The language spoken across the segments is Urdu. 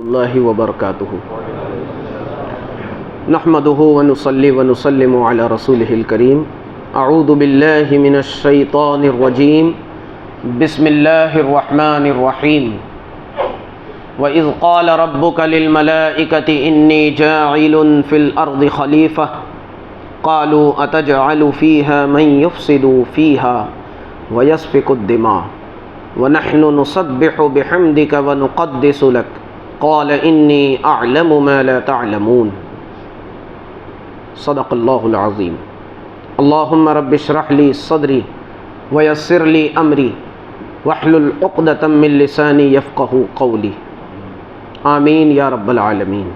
اللہ وبرکاتہ نحمده ونصلی ونسلم علی رسولہ الکریم اعوذ باللہ من الشیطان الرجیم بسم اللہ الرحمن الرحیم وَإِذْ قَالَ رَبُّكَ لِلْمَلَائِكَةِ إِنِّي جَاعِلٌ فِي الْأَرْضِ خَلِيفَةً قَالُوا أَتَجْعَلُ فِيهَا مَن يُفْسِدُ فِيهَا وَيَسْفِكُ الدِّمَاءَ وَنَحْنُ نُسَبِّحُ بِحَمْدِكَ وَنُقَدِّسُ لَكَ قال انی اعلم ما لا تعلمون صدق اللہ العظیم اللہم رب اشرح لی صدری ویسر لی امری واحلل عقدۃ من لسانی یفقہوا قولی آمین یا رب العالمین۔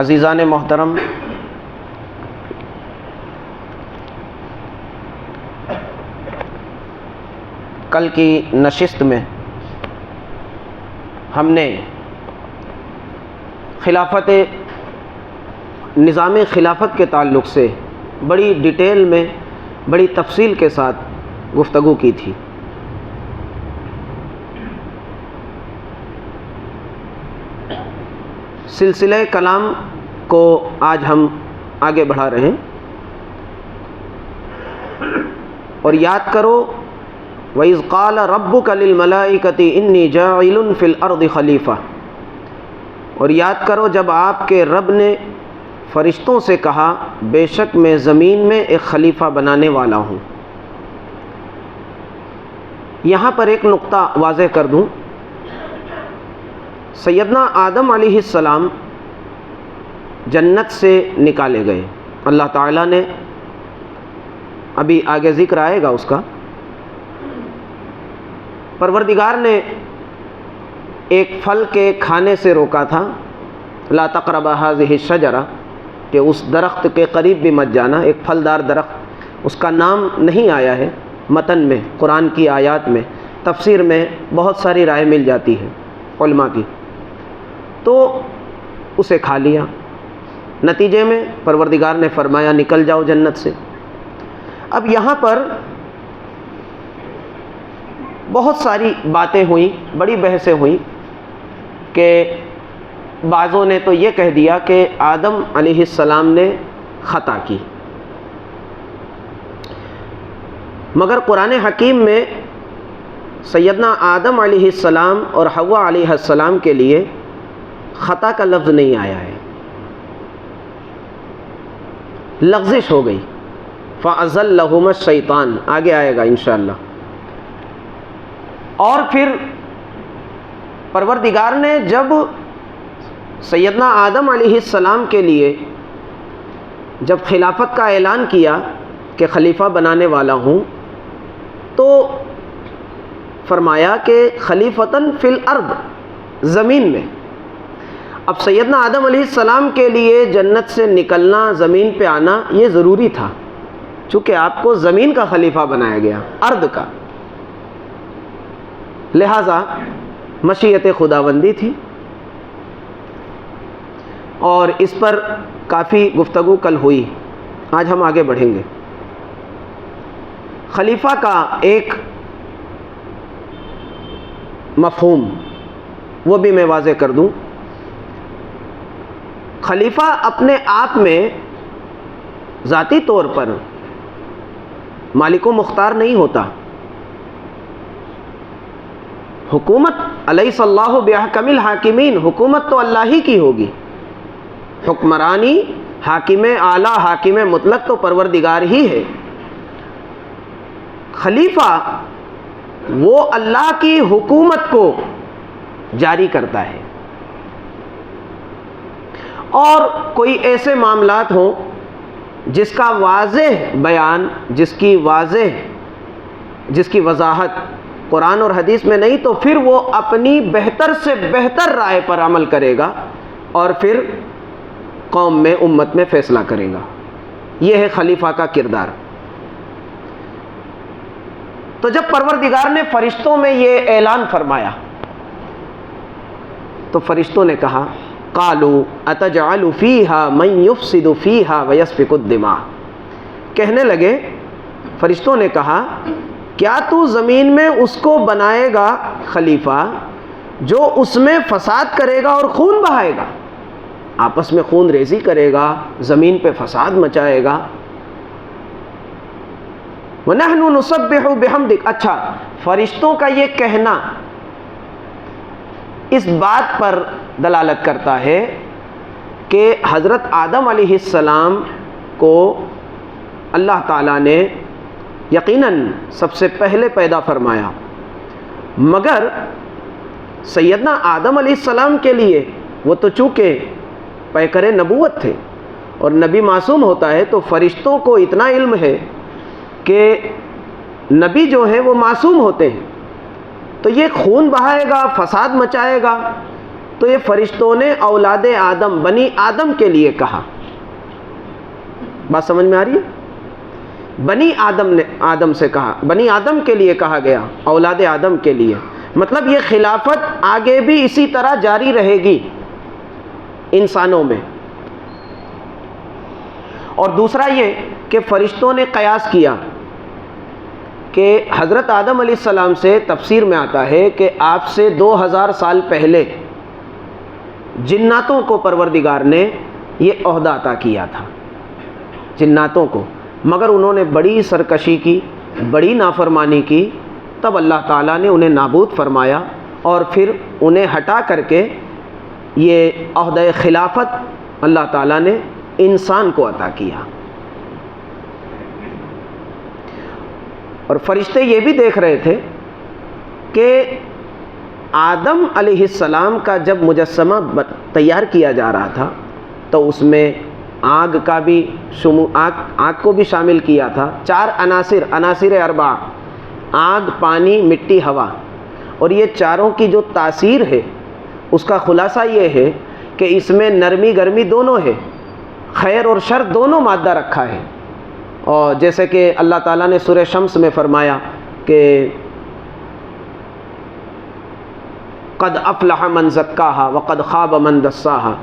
عزیزان محترم، کل کی نشست میں ہم نے نظام خلافت کے تعلق سے بڑی ڈیٹیل میں بڑی تفصیل کے ساتھ گفتگو کی تھی۔ سلسلہ کلام کو آج ہم آگے بڑھا رہے ہیں، اور یاد کرو وَإِذْ قَالَ رَبُّكَ لِلْمَلَائِكَةِ إِنِّي جَاعِلٌ فِي الْأَرْضِ خَلِيفَةً، اور یاد کرو جب آپ کے رب نے فرشتوں سے کہا بے شک میں زمین میں ایک خلیفہ بنانے والا ہوں۔ یہاں پر ایک نقطہ واضح کر دوں، سیدنا آدم علیہ السلام جنت سے نکالے گئے۔ اللہ تعالیٰ نے، ابھی آگے ذکر آئے گا اس کا، پروردگار نے ایک پھل کے کھانے سے روکا تھا، لا تقربا هذه الشجرہ، کہ اس درخت کے قریب بھی مت جانا۔ ایک پھلدار درخت، اس کا نام نہیں آیا ہے متن میں، قرآن کی آیات میں، تفسیر میں بہت ساری رائے مل جاتی ہے علماء کی، تو اسے کھا لیا۔ نتیجے میں پروردگار نے فرمایا نکل جاؤ جنت سے۔ اب یہاں پر بہت ساری باتیں ہوئیں، بڑی بحثیں ہوئیں، کہ بعضوں نے تو یہ کہہ دیا کہ آدم علیہ السلام نے خطا کی، مگر قرآن حکیم میں سیدنا آدم علیہ السلام اور حوا علیہ السلام کے لیے خطا کا لفظ نہیں آیا ہے، لغزش ہو گئی۔ فَأَزَلَّهُمَا الشَّيْطَانُ، آگے آئے گا انشاءاللہ۔ اور پھر پروردگار نے جب سیدنا آدم علیہ السلام کے لیے جب خلافت کا اعلان کیا کہ خلیفہ بنانے والا ہوں، تو فرمایا کہ خلیفتاً فی الارض، زمین میں۔ اب سیدنا آدم علیہ السلام کے لیے جنت سے نکلنا، زمین پہ آنا یہ ضروری تھا، چونکہ آپ کو زمین کا خلیفہ بنایا گیا، ارض کا، لہذا مشیت خداوندی تھی، اور اس پر کافی گفتگو کل ہوئی۔ آج ہم آگے بڑھیں گے۔ خلیفہ کا ایک مفہوم وہ بھی میں واضح کر دوں۔ خلیفہ اپنے آپ میں ذاتی طور پر مالک و مختار نہیں ہوتا۔ حکومت الیس اللہ باحکم الحاکمین، حکومت تو اللہ ہی کی ہوگی، حکمرانی، حاکم اعلیٰ، حاکم مطلق تو پروردگار ہی ہے۔ خلیفہ وہ اللہ کی حکومت کو جاری کرتا ہے، اور کوئی ایسے معاملات ہوں جس کا واضح بیان، جس کی وضاحت قرآن اور حدیث میں نہیں، تو پھر وہ اپنی بہتر سے بہتر رائے پر عمل کرے گا، اور پھر قوم میں، امت میں فیصلہ کرے گا۔ یہ ہے خلیفہ کا کردار۔ تو جب پروردگار نے فرشتوں میں یہ اعلان فرمایا، تو فرشتوں نے کہا قالوا اتجعل فیہا من یفسد فیہا ویسفک الدماء، کہنے لگے، فرشتوں نے کہا کیا تو زمین میں اس کو بنائے گا خلیفہ جو اس میں فساد کرے گا اور خون بہائے گا، آپس میں خون ریزی کرے گا، زمین پہ فساد مچائے گا. وَنَحْنُ نُسَبِّحُ بِحَمْدِكَ. اچھا، فرشتوں کا یہ کہنا اس بات پر دلالت کرتا ہے کہ حضرت آدم علیہ السلام کو اللہ تعالیٰ نے یقیناً سب سے پہلے پیدا فرمایا، مگر سیدنا آدم علیہ السلام کے لیے وہ تو چونکہ پیکر نبوت تھے اور نبی معصوم ہوتا ہے، تو فرشتوں کو اتنا علم ہے کہ نبی جو ہے وہ معصوم ہوتے ہیں، تو یہ خون بہائے گا، فساد مچائے گا، تو یہ فرشتوں نے اولاد آدم، بنی آدم کے لیے کہا. بات سمجھ میں آ رہی ہے؟ بنی آدم نے آدم سے کہا، بنی آدم کے لیے کہا گیا، اولاد آدم کے لیے. مطلب یہ خلافت آگے بھی اسی طرح جاری رہے گی انسانوں میں. اور دوسرا یہ کہ فرشتوں نے قیاس کیا کہ حضرت آدم علیہ السلام سے تفسیر میں آتا ہے کہ آپ سے 2000 سال پہلے جناتوں کو پروردگار نے یہ عہدہ عطا کیا تھا، جناتوں کو، مگر انہوں نے بڑی سرکشی کی، بڑی نافرمانی کی، تب اللہ تعالیٰ نے انہیں نابود فرمایا اور پھر انہیں ہٹا کر کے یہ عہدہ خلافت اللہ تعالیٰ نے انسان کو عطا کیا. اور فرشتے یہ بھی دیکھ رہے تھے کہ آدم علیہ السلام کا جب مجسمہ تیار کیا جا رہا تھا تو اس میں آگ کا بھی آگ کو بھی شامل کیا تھا. 4 عناصر 4 آگ، پانی، مٹی، ہوا، اور یہ چاروں کی جو تاثیر ہے اس کا خلاصہ یہ ہے کہ اس میں نرمی گرمی دونوں ہے، خیر اور شر دونوں مادہ رکھا ہے. اور جیسے کہ اللہ تعالیٰ نے سورہ شمس میں فرمایا کہ قد افلح من زکاہا وقد خاب من دساہا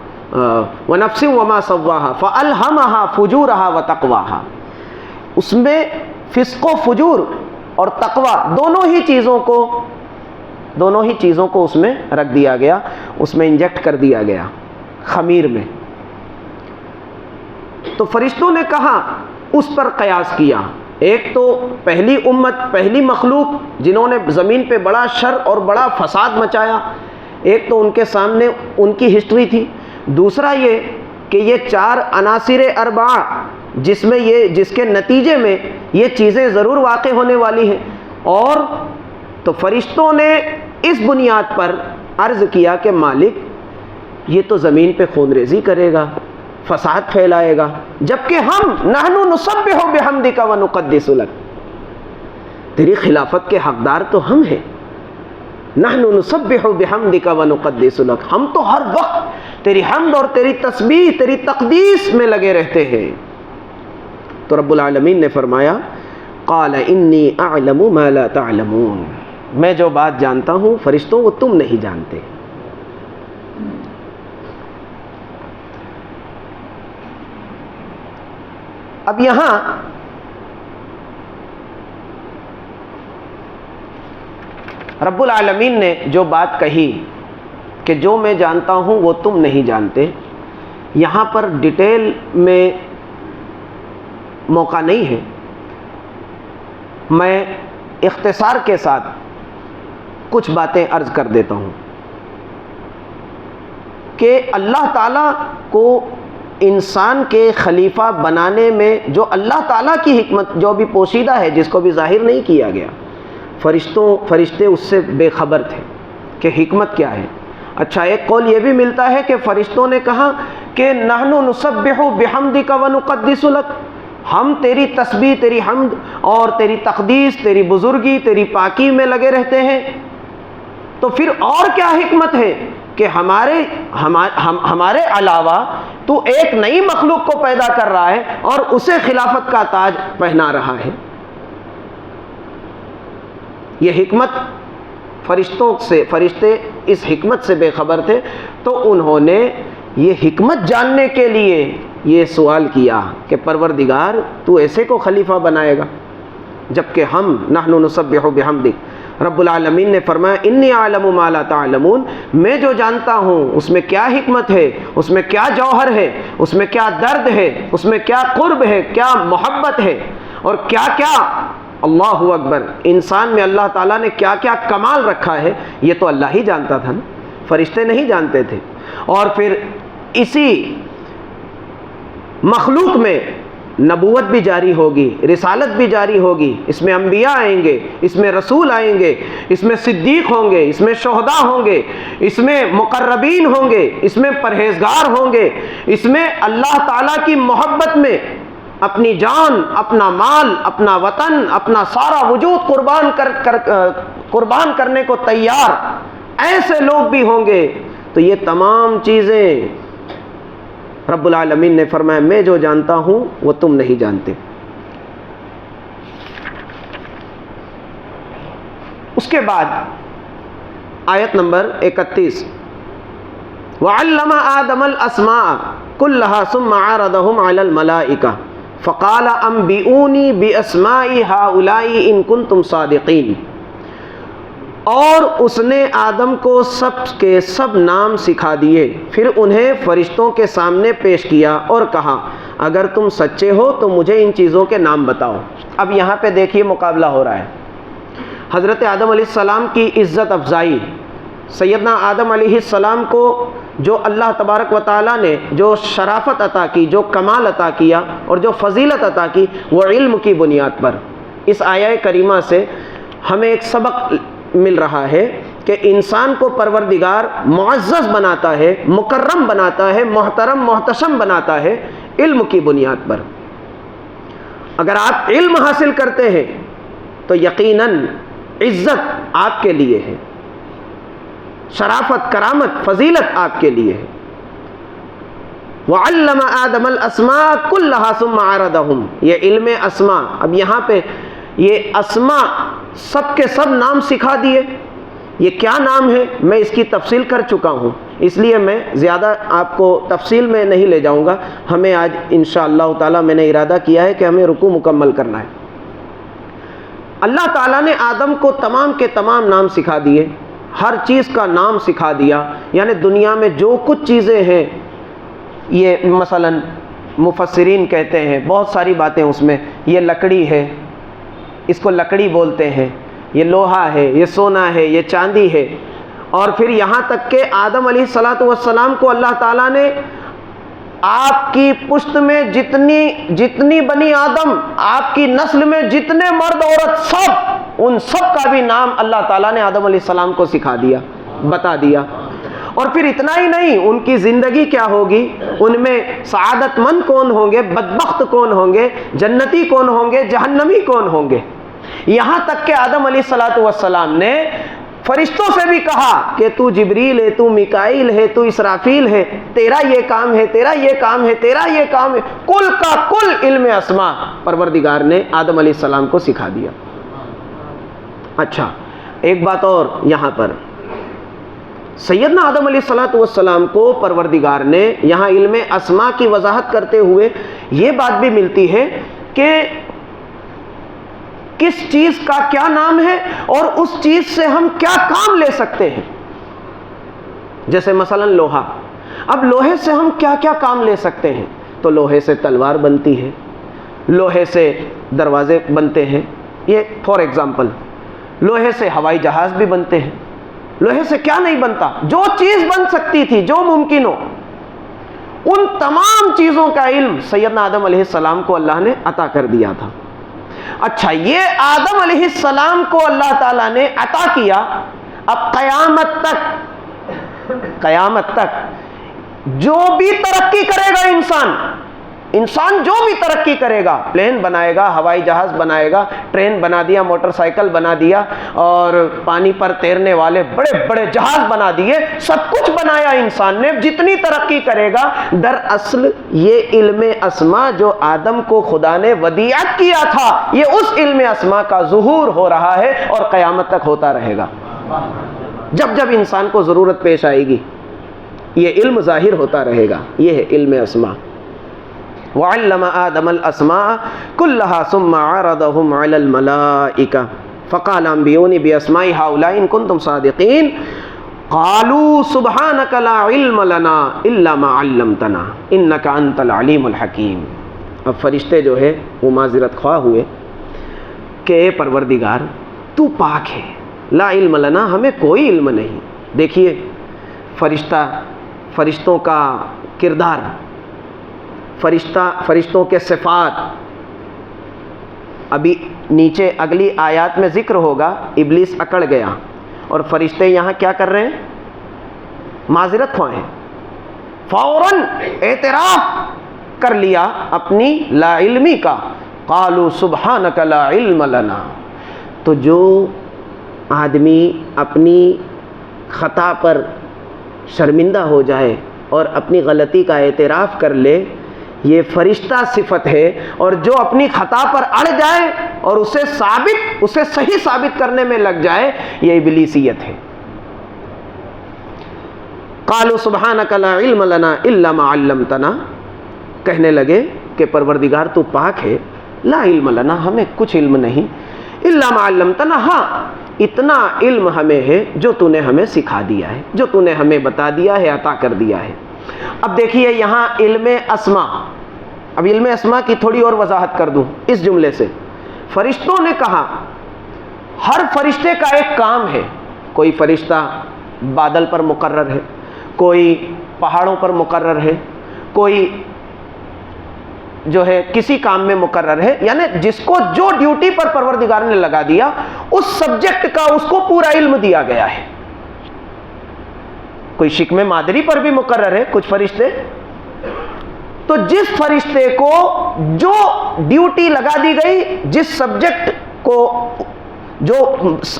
ونفس وما سواہا فالہمہا فجورہا وتقواہا. اس میں فسق و فجور اور تقوی دونوں ہی چیزوں کو اس میں رکھ دیا گیا، اس میں انجیکٹ کر دیا گیا خمیر میں. تو فرشتوں نے کہا، اس پر قیاس کیا. ایک تو پہلی امت، پہلی مخلوق جنہوں نے زمین پہ بڑا شر اور بڑا فساد مچایا، ایک تو ان کے سامنے ان کی ہسٹری تھی. دوسرا یہ کہ یہ 4 عناصر 4 جس کے نتیجے میں یہ چیزیں ضرور واقع ہونے والی ہیں. اور تو فرشتوں نے اس بنیاد پر عرض کیا کہ مالک یہ تو زمین پہ خون ریزی کرے گا، فساد پھیلائے گا، جبکہ ہم نحن نسبح بحمدک ونقدس لک، تیری خلافت کے حقدار تو ہم ہیں. نحن نسبح بحمدک ونقدس لک، ہم تو ہر وقت تیری حمد اور تیری تسبیح، تیری تقدیس میں لگے رہتے ہیں. تو رب العالمین نے فرمایا قال انی اعلم ما لا تعلمون، میں جو بات جانتا ہوں فرشتوں وہ تم نہیں جانتے. اب یہاں رب العالمین نے جو بات کہی کہ جو میں جانتا ہوں وہ تم نہیں جانتے، یہاں پر ڈیٹیل میں موقع نہیں ہے. میں اختصار کے ساتھ کچھ باتیں عرض کر دیتا ہوں کہ اللہ تعالیٰ کو انسان کے خلیفہ بنانے میں جو اللہ تعالیٰ کی حکمت جو بھی پوشیدہ ہے، جس کو بھی ظاہر نہیں کیا گیا، فرشتے اس سے بے خبر تھے کہ حکمت کیا ہے. اچھا، ایک قول یہ بھی ملتا ہے کہ فرشتوں نے کہا کہ نحن نسبح بحمدک ونقدس لک، ہم تیری تسبیح، تیری حمد اور تیری تقدیس، تیری بزرگی، تیری پاکی میں لگے رہتے ہیں. تو پھر اور کیا حکمت ہے کہ ہمارے علاوہ تو ایک نئی مخلوق کو پیدا کر رہا ہے اور اسے خلافت کا تاج پہنا رہا ہے. یہ حکمت فرشتے اس حکمت سے بے خبر تھے، تو انہوں نے یہ حکمت جاننے کے لیے یہ سوال کیا کہ پروردگار تو ایسے کو خلیفہ بنائے گا جبکہ ہم نحن نسبح بحمدک. رب العالمین نے فرمایا انی اعلم ما لا تعلمون، میں جو جانتا ہوں اس میں کیا حکمت ہے، اس میں کیا جوہر ہے، اس میں کیا درد ہے، اس میں کیا قرب ہے، کیا محبت ہے، اور کیا کیا، اللہ اکبر، انسان میں اللہ تعالیٰ نے کیا کیا کمال رکھا ہے، یہ تو اللہ ہی جانتا تھا نا، فرشتے نہیں جانتے تھے۔ اور پھر اسی مخلوق میں نبوت بھی جاری ہوگی، رسالت بھی جاری ہوگی، اس میں انبیاء آئیں گے، اس میں رسول آئیں گے، اس میں صدیق ہوں گے، اس میں شہداء ہوں گے، اس میں مقربین ہوں گے، اس میں پرہیزگار ہوں گے، اس میں اللہ تعالیٰ کی محبت میں اپنی جان، اپنا مال، اپنا وطن، اپنا سارا وجود قربان کرنے کو تیار ایسے لوگ بھی ہوں گے۔ تو یہ تمام چیزیں رب العالمین نے فرمایا میں جو جانتا ہوں وہ تم نہیں جانتے۔ اس کے بعد آیت نمبر 31، وَعَلَّمَ آدَمَ الْأَسْمَاءَ كُلَّهَا ثُمَّ عَرَضَهُمْ عَلَى الْمَلَائِكَةِ فَقَالَ أَنْبِئُونِي بِأَسْمَاءِ هَؤُلَاءِ إِن كُنتُمْ صَادِقِينَ، اور اس نے آدم کو سب کے سب نام سکھا دیے، پھر انہیں فرشتوں کے سامنے پیش کیا اور کہا اگر تم سچے ہو تو مجھے ان چیزوں کے نام بتاؤ۔ اب یہاں پہ دیکھیے مقابلہ ہو رہا ہے، حضرت آدم علیہ السلام کی عزت افزائی، سیدنا آدم علیہ السلام کو جو اللہ تبارک و تعالیٰ نے جو شرافت عطا کی، جو کمال عطا کیا اور جو فضیلت عطا کی، وہ علم کی بنیاد پر۔ اس آیہ کریمہ سے ہمیں ایک سبق مل رہا ہے کہ انسان کو پروردگار معزز بناتا ہے، مکرم بناتا ہے، محترم محتشم بناتا ہے علم کی بنیاد پر۔ اگر آپ علم حاصل کرتے ہیں تو یقیناً عزت آپ کے لیے ہے، شرافت، کرامت، فضیلت آپ کے لیے ہے۔ وَعَلَّمَ آدَمَ الْأَسْمَاءَ كُلَّهَا ثُمَّ عَرَضَهُمْ، یہ علم اسماء، اب یہاں پہ یہ اسماء سب کے سب نام سکھا دیے۔ یہ کیا نام ہے میں اس کی تفصیل کر چکا ہوں، اس لیے میں زیادہ آپ کو تفصیل میں نہیں لے جاؤں گا۔ ہمیں آج انشاءاللہ تعالی میں نے ارادہ کیا ہے کہ ہمیں رکوع مکمل کرنا ہے۔ اللہ تعالیٰ نے آدم کو تمام کے تمام نام سکھا دیے، ہر چیز کا نام سکھا دیا، یعنی دنیا میں جو کچھ چیزیں ہیں، یہ مثلا مفسرین کہتے ہیں بہت ساری باتیں اس میں، یہ لکڑی ہے، اس کو لکڑی بولتے ہیں، یہ لوہا ہے، یہ سونا ہے، یہ چاندی ہے، اور پھر یہاں تک کہ آدم علیہ السلام کو اللہ تعالیٰ نے آپ کی پشت میں جتنی بنی آدم، آپ کی نسل میں جتنے مرد عورت، سب، ان سب کا بھی نام اللہ تعالیٰ نے آدم علیہ السلام کو سکھا دیا، بتا دیا۔ اور پھر اتنا ہی نہیں، ان کی زندگی کیا ہوگی، ان میں سعادت مند کون ہوں گے، بدبخت کون ہوں گے، جنتی کون ہوں گے، جہنمی کون ہوں گے۔ یہاں تک کہ آدم علیہ السلام نے فرشتوں سے بھی کہا کہ تو جبریل ہے، تو میکائیل ہے، تو اسرافیل ہے، تیرا یہ کام ہے، تیرا یہ کام ہے، تیرا یہ کام ہے، کل کا کل علم اسماء پروردگار نے آدم علیہ السلام کو سکھا دیا۔ اچھا، ایک بات اور یہاں پر، سیدنا آدم علیہ السلام کو پروردگار نے یہاں علم اسماء کی وضاحت کرتے ہوئے یہ بات بھی ملتی ہے کہ کس چیز کا کیا نام ہے اور اس چیز سے ہم کیا کام لے سکتے ہیں۔ جیسے مثلا لوہا، اب لوہے سے ہم کیا کیا کام لے سکتے ہیں، تو لوہے سے تلوار بنتی ہے، لوہے سے دروازے بنتے ہیں، یہ فار ایگزامپل، لوہے سے ہوائی جہاز بھی بنتے ہیں، لوہے سے کیا نہیں بنتا، جو چیز بن سکتی تھی، جو ممکن ہو، ان تمام چیزوں کا علم سیدنا آدم علیہ السلام کو اللہ نے عطا کر دیا تھا۔ اچھا، یہ آدم علیہ السلام کو اللہ تعالیٰ نے عطا کیا، اب قیامت تک جو بھی ترقی کرے گا انسان جو بھی ترقی کرے گا، پلین بنائے گا، ہوائی جہاز بنائے گا، ٹرین بنا دیا، موٹر سائیکل بنا دیا، اور پانی پر تیرنے والے بڑے بڑے جہاز بنا دیے، سب کچھ بنایا انسان نے، جتنی ترقی کرے گا، دراصل یہ علم اسماء جو آدم کو خدا نے ودیعت کیا تھا، یہ اس علم اسماء کا ظہور ہو رہا ہے اور قیامت تک ہوتا رہے گا۔ جب جب انسان کو ضرورت پیش آئے گی یہ علم ظاہر ہوتا رہے گا، یہ ہے علم اسماء۔ وَعَلَّمَ آدَمَ الْأَسْمَاءَ كُلَّهَا ثُمَّ عَرَضَهُمْ عَلَى الْمَلَائِكَةِ فقال انبئونی باسماء هؤلاء ان کنتم صادقین قالوا سبحانک لا علم لنا الا ما علمتنا انک انت العلیم الحکیم. اب فرشتے جو ہے وہ معذرت خواہ ہوئے کہ اے پروردگار تو پاک ہے، لا علم لنا ہمیں کوئی علم نہیں. دیکھیے فرشتوں کا کردار، فرشتوں کے صفات ابھی نیچے اگلی آیات میں ذکر ہوگا. ابلیس اکڑ گیا اور فرشتے یہاں کیا کر رہے ہیں؟ معذرت خواہ ہیں. فوراً اعتراف کر لیا اپنی لا علمی کا. قالوا سبحانک لا علم لنا. تو جو آدمی اپنی خطا پر شرمندہ ہو جائے اور اپنی غلطی کا اعتراف کر لے، یہ فرشتہ صفت ہے. اور جو اپنی خطا پر اڑ جائے اور اسے صحیح ثابت کرنے میں لگ جائے، یہ ابلیسیت ہے. قالوا سبحانک لا علم لنا الا ما علمتنا. کہنے لگے کہ پروردگار تو پاک ہے، لا علم لنا ہمیں کچھ علم نہیں، الا ما علمتنا ہاں اتنا علم ہمیں ہے جو تو نے ہمیں سکھا دیا ہے، جو تو نے ہمیں بتا دیا ہے، عطا کر دیا ہے. اب دیکھیے یہاں علم اسماء، اب علم اسماء کی تھوڑی اور وضاحت کر دوں اس جملے سے. فرشتوں نے کہا ہر فرشتے کا ایک کام ہے. کوئی فرشتہ بادل پر مقرر ہے، کوئی پہاڑوں پر مقرر ہے، کوئی جو ہے کسی کام میں مقرر ہے. یعنی جس کو جو ڈیوٹی پر پروردگار نے لگا دیا اس سبجیکٹ کا اس کو پورا علم دیا گیا ہے. کوئی شکم مادری پر بھی مقرر ہے کچھ فرشتے. تو جس فرشتے کو جو ڈیوٹی لگا دی گئی، جس سبجیکٹ کو جو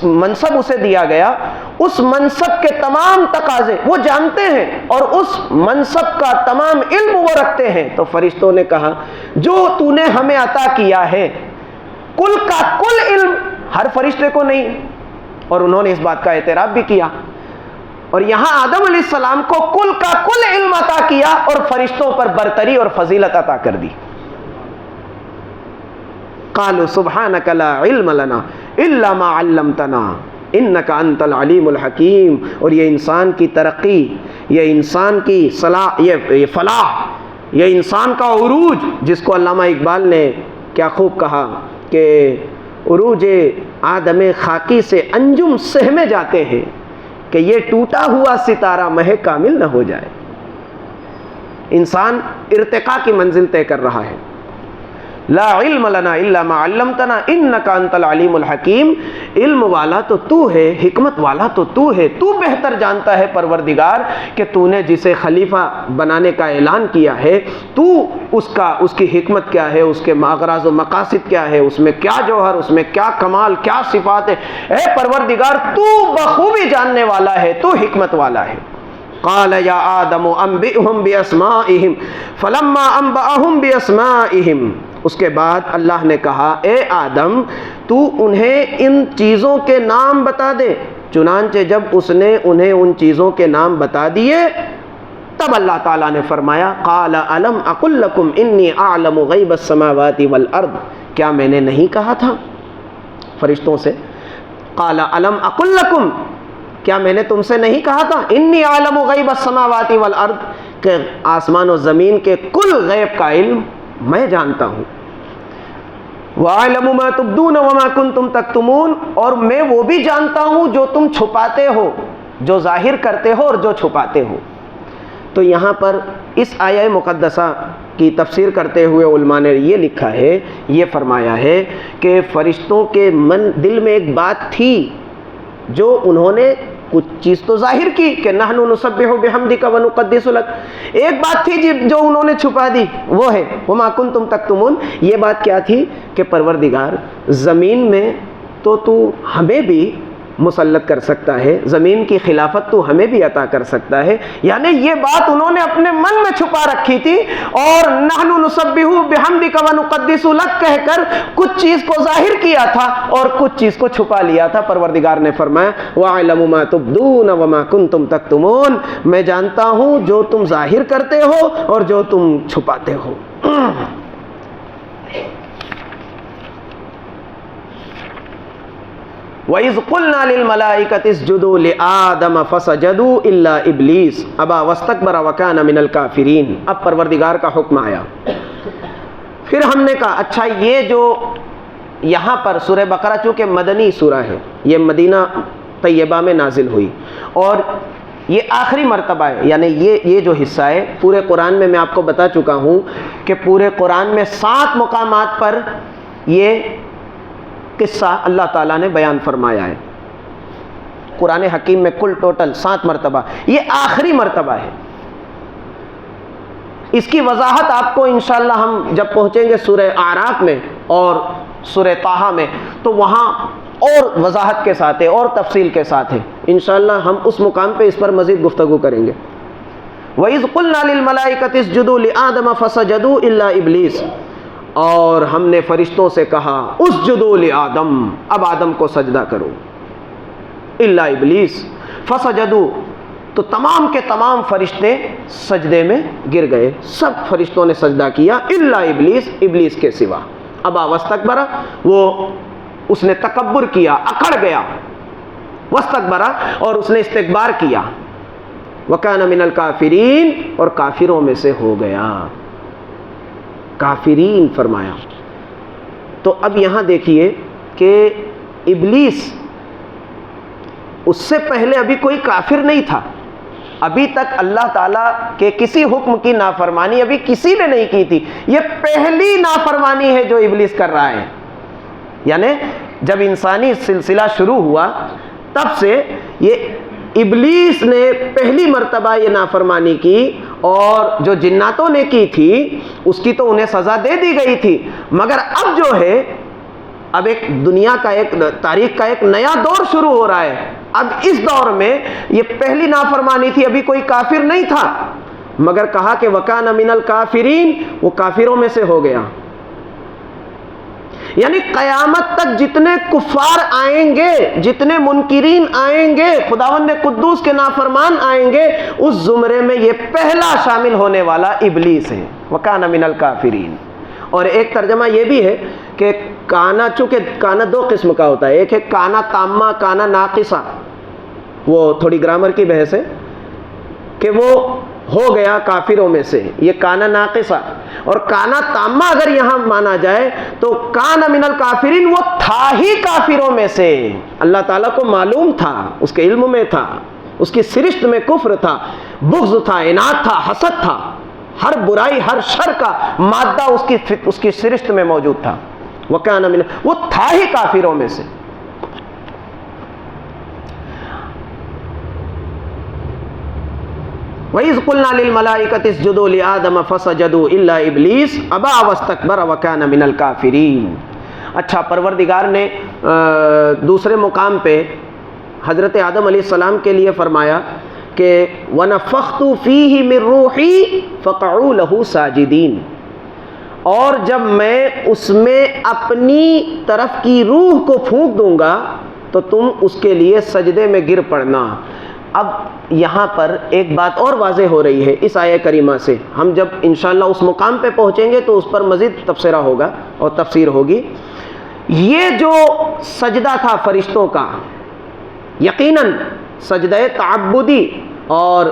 منصب اسے دیا گیا، اس منصب کے تمام تقاضے وہ جانتے ہیں اور اس منصب کا تمام علم وہ رکھتے ہیں. تو فرشتوں نے کہا جو تو نے ہمیں عطا کیا ہے کل کا کل علم ہر فرشتے کو نہیں. اور انہوں نے اس بات کا اعتراف بھی کیا. اور یہاں آدم علیہ السلام کو کل کا کل علم عطا کیا اور فرشتوں پر برتری اور فضیلت عطا کر دی. قالوا سبحانک لا علم لنا الا ما علمتنا انک انت العلیم الحکیم. اور یہ انسان کی ترقی، یہ انسان کی صلاح، یہ فلاح، یہ انسان کا عروج، جس کو علامہ اقبال نے کیا خوب کہا کہ عروج آدم خاکی سے انجم سہمے جاتے ہیں کہ یہ ٹوٹا ہوا ستارہ مہ کامل نہ ہو جائے. انسان ارتقاء کی منزل طے کر رہا ہے. لا علم لنا الا ما علمتنا انک انت العلیم الحکیم. علم والا تو تو ہے، حکمت والا تو تو ہے. تو بہتر جانتا ہے پروردگار کہ تو نے جسے خلیفہ بنانے کا اعلان کیا ہے، تو اس کی حکمت کیا ہے، اس کے اغراض و مقاصد کیا ہے، اس میں کیا جوہر، اس میں کیا کمال، کیا صفات ہے. اے پروردگار تو بخوبی جاننے والا ہے، تو حکمت والا ہے. قال یا آدم انبئهم باسمائهم فلما انبأهم باسمائهم. اس کے بعد اللہ نے کہا اے آدم تو انہیں ان چیزوں کے نام بتا دے. چنانچہ جب اس نے انہیں ان چیزوں کے نام بتا دیے تب اللہ تعالیٰ نے فرمایا قال الم اقل لکم انی اعلم غیب السماوات والارض. کیا میں نے نہیں کہا تھا فرشتوں سے؟ قال الم اقل لکم، کیا میں نے تم سے نہیں کہا تھا انی اعلم غیب السماوات والارض، کہ آسمان و زمین کے کل غیب کا علم میں جانتا ہوں. وَأَعْلَمُ مَا تُبْدُونَ وَمَا كُنْتُمْ تَكْتُمُونَ. اور میں وہ بھی جانتا ہوں جو تم چھپاتے ہو، جو ظاہر کرتے ہو اور جو چھپاتے ہو. تو یہاں پر اس آیہ مقدسہ کی تفسیر کرتے ہوئے علماء نے یہ لکھا ہے، یہ فرمایا ہے کہ فرشتوں کے دل میں ایک بات تھی جو انہوں نے کچھ چیز تو ظاہر کی کہ نحن نسبح بحمدک ونقدس لک. ایک بات تھی جو انہوں نے چھپا دی، وہ ہے وما کنتم تکتمون. یہ بات کیا تھی کہ پروردگار زمین میں تو ہمیں بھی مسلط کر سکتا ہے، زمین کی خلافت تو ہمیں بھی عطا کر سکتا ہے. یعنی یہ بات انہوں نے اپنے من میں چھپا رکھی تھی اور نحن نسبح بحمدک ونقدس لک کہہ کر کچھ چیز کو ظاہر کیا تھا اور کچھ چیز کو چھپا لیا تھا. پروردگار نے فرمایا وَأَعْلَمُ مَا تُبْدُونَ وَمَا كُنْتُمْ تَكْتُمُونَ. میں جانتا ہوں جو تم ظاہر کرتے ہو اور جو تم چھپاتے ہو. وَإِذْ قُلْنَا لِلْمَلَائِكَةِ اسْجُدُوا لِآدَمَ فَسَجَدُوا إِلَّا إِبْلِيسَ أَبَى وَاسْتَكْبَرَ وَكَانَ مِنَ الْكَافِرِينَ۔ اب پروردگار کا حکم آیا۔ پھر ہم نے کہا اچھا یہ جو یہاں پر سورہ بقرہ چونکہ مدنی سورہ ہے، یہ مدینہ طیبہ میں نازل ہوئی اور یہ آخری مرتبہ ہے، یعنی یہ جو حصہ ہے پورے قرآن میں آپ کو بتا چکا ہوں کہ پورے قرآن میں 7 مقامات پر یہ قصہ اللہ تعالیٰ نے بیان فرمایا ہے۔ قرآن حکیم میں کل ٹوٹل 7 مرتبہ، یہ آخری مرتبہ ہے۔ اس کی وضاحت آپ کو انشاءاللہ ہم جب پہنچیں گے سورہ اعراف میں اور سورہ طٰہٰ میں تو وہاں اور وضاحت کے ساتھ ہے اور تفصیل کے ساتھ ہے، انشاءاللہ ہم اس مقام پہ اس پر مزید گفتگو کریں گے۔ وَإِذْ قُلْنَا لِلْمَلَائِكَةِ اسْجُدُوا لِآدَمَ فَسَجَدُوا إِلَّا إِبْلِيسَ، اور ہم نے فرشتوں سے کہا اسجدوا لآدم، اب آدم کو سجدہ کرو، الا ابلیس فسجدوا، تو تمام کے تمام فرشتے سجدے میں گر گئے، سب فرشتوں نے سجدہ کیا الا ابلیس، ابلیس کے سوا۔ ابا واستکبر، وہ اس نے تکبر کیا، اکڑ گیا، واستکبر، اور اس نے استکبار کیا، وکان من الکافرین، اور کافروں میں سے ہو گیا، کافرین فرمایا۔ تو اب یہاں دیکھیے کہ ابلیس اس سے پہلے ابھی کوئی کافر نہیں تھا، ابھی تک اللہ تعالیٰ کے کسی حکم کی نافرمانی ابھی کسی نے نہیں کی تھی، یہ پہلی نافرمانی ہے جو ابلیس کر رہا ہے۔ یعنی جب انسانی سلسلہ شروع ہوا تب سے یہ ابلیس نے پہلی مرتبہ یہ نافرمانی کی، اور جو جناتوں نے کی تھی اس کی تو انہیں سزا دے دی گئی تھی، مگر اب جو ہے اب ایک دنیا کا ایک تاریخ کا ایک نیا دور شروع ہو رہا ہے۔ اب اس دور میں یہ پہلی نافرمانی تھی، ابھی کوئی کافر نہیں تھا، مگر کہا کہ وَكَانَ مِنَ الْكَافِرِينَ، وہ کافروں میں سے ہو گیا۔ یعنی قیامت تک جتنے کفار آئیں گے، جتنے منکرین آئیں گے، خداوند قدوس کے نافرمان آئیں گے، اس زمرے میں یہ پہلا شامل ہونے والا ابلیس ہے، وَكَانَ مِنَ الْكَافِرِينَ۔ اور ایک ترجمہ یہ بھی ہے کہ کانا، چونکہ کانا 2 قسم کا ہوتا ہے، ایک ہے کانا تامہ، کانا ناقصہ، وہ تھوڑی گرامر کی بحث ہے کہ وہ ہو گیا کافروں میں سے، یہ کانا ناقصہ، اور کانا تامہ اگر یہاں مانا جائے تو کانا من الکافرین، وہ تھا ہی کافروں میں سے، اللہ تعالیٰ کو معلوم تھا، اس کے علم میں تھا، اس کی سرشت میں کفر تھا، بغض تھا، عناد تھا، حسد تھا، ہر برائی ہر شر کا مادہ اس کی سرشت میں موجود تھا، وَكَانَ مِنَ، وہ تھا ہی کافروں میں سے۔ وَإِذْ قُلْنَا لِلْمَلَائِكَةِ اسْجُدُوا لِآدَمَ فَسَجَدُوا إِلَّا إِبْلِيسَ أَبَى وَاسْتَكْبَرَ وَكَانَ مِنَ الْكَافِرِينَ۔ اچھا، پروردگار نے دوسرے مقام پہ حضرت آدم علیہ السلام کے لیے فرمایا کہ وَنَفَخْتُ فِيهِ مِن رُوحِي فَقَعُوا لَهُ سَاجِدِينَ، اور جب میں اس میں اپنی طرف کی روح کو پھونک دوں گا تو تم اس کے لیے سجدے میں گر پڑنا۔ اب یہاں پر ایک بات اور واضح ہو رہی ہے اس آیہ کریمہ سے، ہم جب انشاءاللہ اس مقام پہ پہنچیں گے تو اس پر مزید تبصرہ ہوگا اور تفسیر ہوگی۔ یہ جو سجدہ تھا فرشتوں کا، یقیناً سجدہ تعبدی اور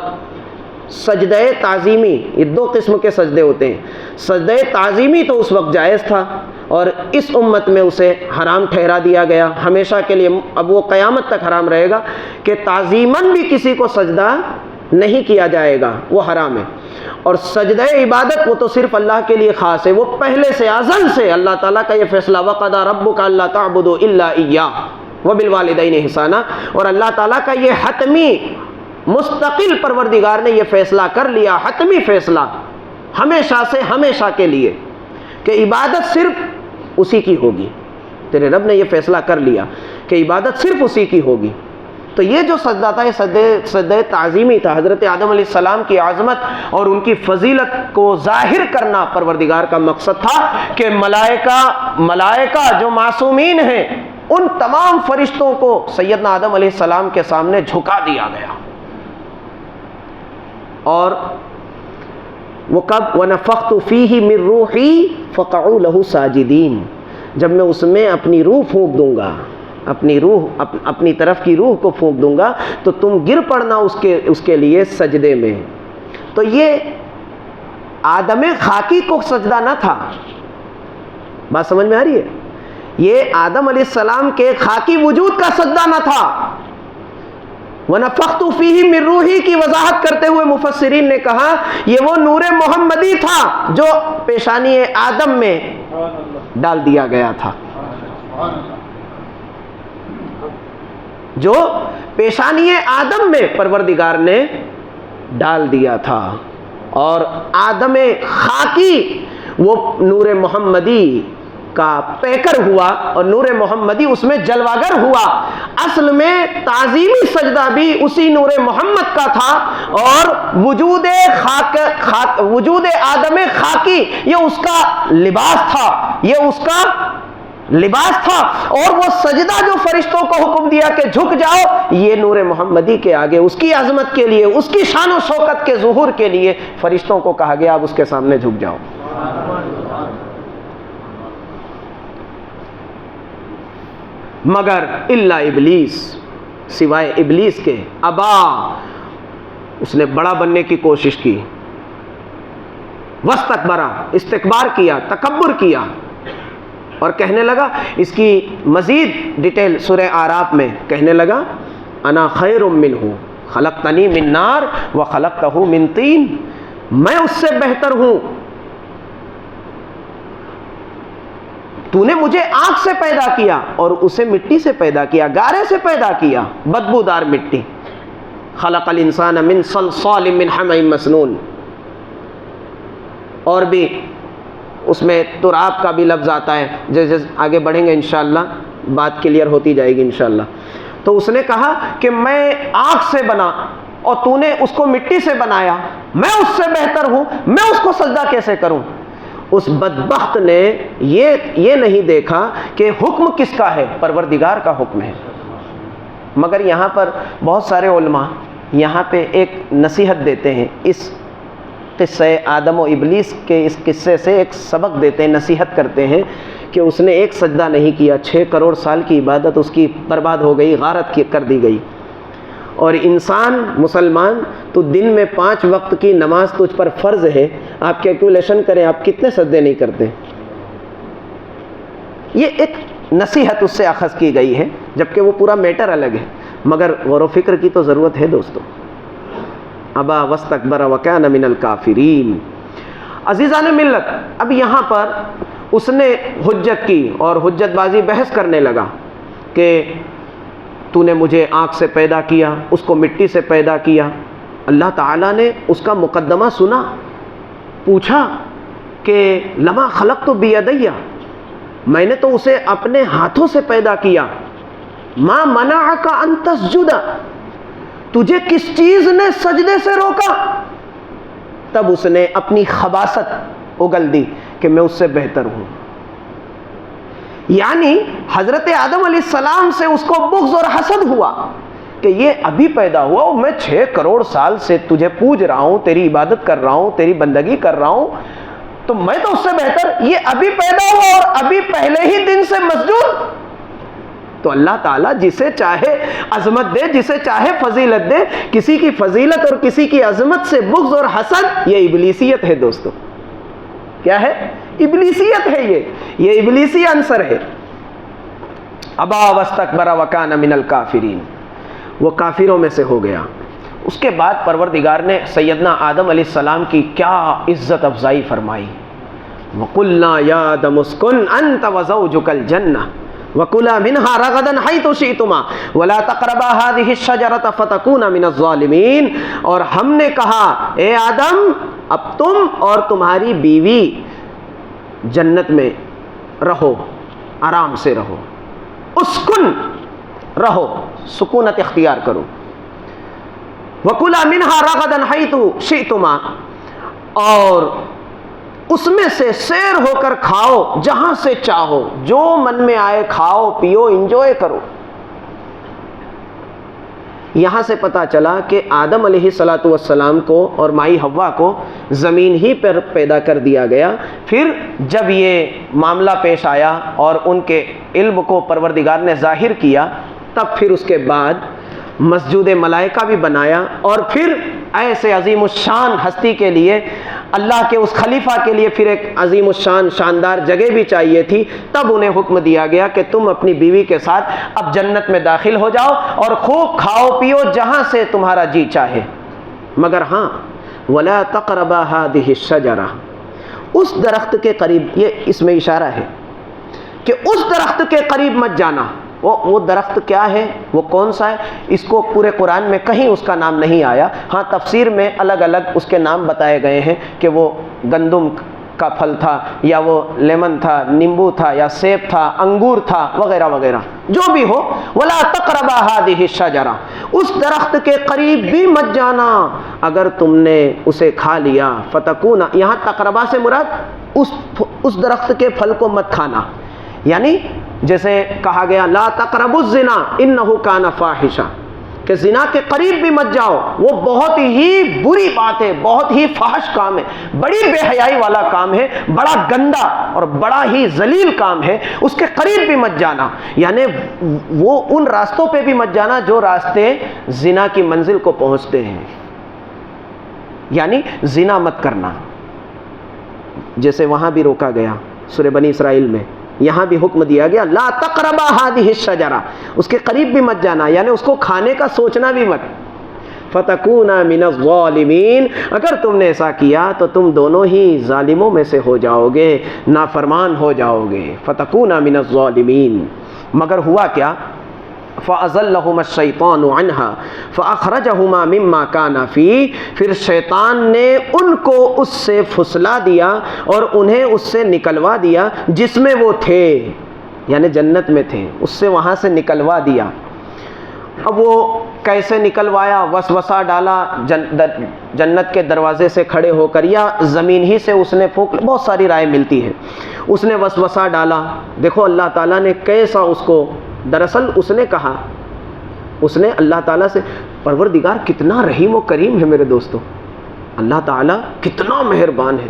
سجدہ تعظیمی، یہ 2 قسم کے سجدے ہوتے ہیں۔ سجدہ تعظیمی تو اس وقت جائز تھا اور اس امت میں اسے حرام ٹھہرا دیا گیا ہمیشہ کے لیے، اب وہ قیامت تک حرام رہے گا کہ تعظیماً بھی کسی کو سجدہ نہیں کیا جائے گا، وہ حرام ہے۔ اور سجدہ عبادت وہ تو صرف اللہ کے لیے خاص ہے، وہ پہلے سے ازل سے اللہ تعالیٰ کا یہ فیصلہ وَقَضَىٰ رَبُّكَ أَلَّا تَعْبُدُوا إِلَّا إِيَّاهُ وَبِالْوَالِدَيْنِ إِحْسَانًا، اور اللہ تعالیٰ کا یہ حتمی مستقل پروردگار نے یہ فیصلہ کر لیا، حتمی فیصلہ ہمیشہ سے ہمیشہ کے لیے کہ عبادت صرف اسی کی ہوگی، تیرے رب نے یہ فیصلہ کر لیا کہ عبادت صرف اسی کی ہوگی۔ تو یہ جو سجدہ تھا یہ سجدہ تعظیمی تھا، حضرت آدم علیہ السلام کی عظمت اور ان کی فضیلت کو ظاہر کرنا پروردگار کا مقصد تھا کہ ملائکہ جو معصومین ہیں ان تمام فرشتوں کو سیدنا آدم علیہ السلام کے سامنے جھکا دیا گیا۔ اور وہ کب وَنَفَخْتُ فِيهِ مِن رُوحِي فَقَعُوا لَهُ سَاجِدِينَ، جب میں اس میں اپنی روح پھونک دوں گا، اپنی روح اپنی طرف کی روح کو پھونک دوں گا تو تم گر پڑنا اس کے لیے سجدے میں. تو یہ آدم خاکی کو سجدہ نہ تھا. بات سمجھ میں آ رہی ہے؟ یہ آدم علیہ السلام کے خاکی وجود کا سجدہ نہ تھا. وَنَفَخْتُ فِيهِ مِن رُوحِي کی وضاحت کرتے ہوئے مفسرین نے کہا یہ وہ نور محمدی تھا جو پیشانی آدم میں ڈال دیا گیا تھا. جو پیشانی آدم میں پروردگار نے ڈال دیا تھا. اور آدم خاکی وہ نور محمدی کا پیکر ہوا اور نور محمدی اس میں جلواگر ہوا. اصل میں تعظیمی سجدہ بھی اسی نور محمد کا تھا اور وجود آدم خاکی یہ اس کا لباس تھا. یہ اس کا لباس تھا. اور وہ سجدہ جو فرشتوں کو حکم دیا کہ جھک جاؤ یہ نور محمدی کے آگے اس کی عظمت کے لیے اس کی شان و شوکت کے ظہور کے لیے فرشتوں کو کہا گیا اب اس کے سامنے جھک جاؤ. مگر الا ابلیس سوائے ابلیس کے ابا اس نے بڑا بننے کی کوشش کی. واستکبر استکبار کیا تکبر کیا اور کہنے لگا اس کی مزید ڈیٹیل سورہ اعراف میں کہنے لگا انا خیر منہ خلقتنی من نار وخلقتہ من طین میں اس سے بہتر ہوں. تو نے مجھے آگ سے پیدا کیا اور اسے مٹی سے پیدا کیا گارے سے پیدا کیا بدبودار مٹی. خلق الانسان من صلصال من حمأ مسنون. اور بھی اس میں تراب کا بھی لفظ آتا ہے. جیسے آگے بڑھیں گے انشاءاللہ بات کلیئر ہوتی جائے گی انشاءاللہ. تو اس نے کہا کہ میں آگ سے بنا اور تو نے اس کو مٹی سے بنایا میں اس سے بہتر ہوں میں اس کو سجدہ کیسے کروں. اس بدبخت نے یہ نہیں دیکھا کہ حکم کس کا ہے پروردگار کا حکم ہے. مگر یہاں پر بہت سارے علماء یہاں پہ ایک نصیحت دیتے ہیں اس قصہ آدم و ابلیس کے اس قصے سے ایک سبق دیتے ہیں نصیحت کرتے ہیں کہ اس نے ایک سجدہ نہیں کیا 6 کروڑ سال کی عبادت اس کی برباد ہو گئی غارت کر دی گئی. اور انسان مسلمان تو دن میں 5 وقت کی نماز تجھ پر فرض ہے. آپ کیلکولیشن کریں آپ کتنے سجدے نہیں کرتے. یہ ایک نصیحت اس سے اخذ کی گئی ہے جبکہ وہ پورا میٹر الگ ہے مگر غور و فکر کی تو ضرورت ہے دوستو. ابا واستکبر وکان من الکافرین. عزیزان ملت اب یہاں پر اس نے حجت کی اور حجت بازی بحث کرنے لگا کہ تو نے مجھے آنکھ سے پیدا کیا اس کو مٹی سے پیدا کیا. اللہ تعالیٰ نے اس کا مقدمہ سنا پوچھا کہ لما خلقت بیدیا میں نے تو اسے اپنے ہاتھوں سے پیدا کیا. ما منعک ان تسجد تجھے کس چیز نے سجدے سے روکا. تب اس نے اپنی خباثت اگل دی کہ میں اس سے بہتر ہوں. یعنی حضرت آدم علیہ السلام سے اس کو بغض اور حسد ہوا کہ یہ ابھی پیدا ہوا اور میں 6 کروڑ سال سے تجھے پوج رہا ہوں تیری عبادت کر رہا ہوں تیری بندگی کر رہا ہوں تو میں تو اس سے بہتر یہ ابھی پیدا ہوا اور ابھی پہلے ہی دن سے مسجود. تو اللہ تعالیٰ جسے چاہے عظمت دے جسے چاہے فضیلت دے. کسی کی فضیلت اور کسی کی عظمت سے بغض اور حسد یہ ابلیسیت ہے دوستو. کیا ہے؟ ابلیسیت ہے. یہ ابلیسی عنصر ہے. ابا واستکبر وکان من الکافرین وہ کافروں میں سے ہو گیا. اس کے بعد پروردگار نے سیدنا آدم علیہ السلام کی کیا عزت افزائی فرمائی. وَقُلْنَا يَا آدَمُ اسْكُنْ أَنْتَ وَزَوْجُكَ الْجَنَّةَ وَكُلَا مِنْهَا رَغَدًا حَيْثُ شِئْتُمَا وَلَا تَقْرَبَا هَذِهِ الشَّجَرَةَ فَتَكُونَ مِنَ الظَّالِمِينَ. اور ہم نے کہا اے آدم اب تم اور تمہاری بیوی جنت میں رہو آرام سے رہو. اسکن رہو سکونت اختیار کرو. وَكُلَا مِنْهَا رَغَدًا حَيْثُ شِئْتُمَا اور اس میں سے سیر ہو کر کھاؤ جہاں سے چاہو جو من میں آئے کھاؤ پیو انجوائے کرو. یہاں سے پتا چلا کہ آدم علیہ السلام کو اور مائی حوا کو زمین ہی پر پیدا کر دیا گیا. پھر جب یہ معاملہ پیش آیا اور ان کے علم کو پروردگار نے ظاہر کیا، تب پھر اس کے بعد مسجود ملائکہ بھی بنایا، اور پھر ایسے عظیم الشان ہستی کے لیے، اللہ کے اس خلیفہ کے لیے پھر ایک عظیم الشان شاندار جگہ بھی چاہیے تھی، تب انہیں حکم دیا گیا کہ تم اپنی بیوی کے ساتھ اب جنت میں داخل ہو جاؤ اور خوب کھاؤ پیو جہاں سے تمہارا جی چاہے، مگر ہاں وَلَا تَقْرَبَا هَٰذِهِ الشَّجَرَةَ، اس درخت کے قریب، یہ اس میں اشارہ ہے کہ اس درخت کے قریب مت جانا۔ وہ درخت کیا ہے، وہ کون سا ہے، اس کو پورے قرآن میں کہیں اس کا نام نہیں آیا، ہاں تفسیر میں الگ الگ اس کے نام بتائے گئے ہیں کہ وہ گندم کا پھل تھا، یا وہ لیمن تھا، نیمبو تھا، یا سیب تھا، انگور تھا، وغیرہ وغیرہ، جو بھی ہو۔ وَلَا تَقْرَبَا هَٰذِهِ الشَّجَرَةَ، اس درخت کے قریب بھی مت جانا، اگر تم نے اسے کھا لیا فَتَكُونَ، یہاں تقربا سے مراد اس درخت کے پھل کو مت کھانا، یعنی جیسے کہا گیا لا تقربوا الزنا انہ کان فاحشہ، کہ زنا کے قریب بھی مت جاؤ، وہ بہت ہی بری بات ہے، بہت ہی فحش کام ہے، بڑی بے حیائی والا کام ہے، بڑا گندا اور بڑا ہی ذلیل کام ہے، اس کے قریب بھی مت جانا، یعنی وہ ان راستوں پہ بھی مت جانا جو راستے زنا کی منزل کو پہنچتے ہیں، یعنی زنا مت کرنا، جیسے وہاں بھی روکا گیا سورہ بنی اسرائیل میں، یہاں بھی حکم دیا گیا لا تقربا هذه الشجرہ، اس کے قریب بھی مت جانا، یعنی اس کو کھانے کا سوچنا بھی مت۔ فتکونا من الظالمین، اگر تم نے ایسا کیا تو تم دونوں ہی ظالموں میں سے ہو جاؤ گے، نافرمان ہو جاؤ گے۔ فتکونا من الظالمین، مگر ہوا کیا؟ فَأَزَلَّهُمَا الشَّيْطَانُ عَنْهَا فَأَخْرَجَهُمَا مِمَّا كَانَ فِيهِ، پھر شیطان نے ان کو اس سے پھسلا دیا اور انہیں اس سے نکلوا دیا جس میں وہ تھے، یعنی جنت میں تھے، اس سے وہاں سے نکلوا دیا۔ اب وہ کیسے نکلوایا؟ وسوسہ ڈالا جنت کے دروازے سے کھڑے ہو کر، یا زمین ہی سے اس نے پھونک، بہت ساری رائے ملتی ہے، اس نے وسوسہ ڈالا۔ دیکھو اللہ تعالیٰ نے کیسا اس کو، دراصل اس نے کہا، اس نے اللہ تعالیٰ سے، پروردگار کتنا رحیم و کریم ہے میرے دوستو، اللہ تعالیٰ کتنا مہربان ہے۔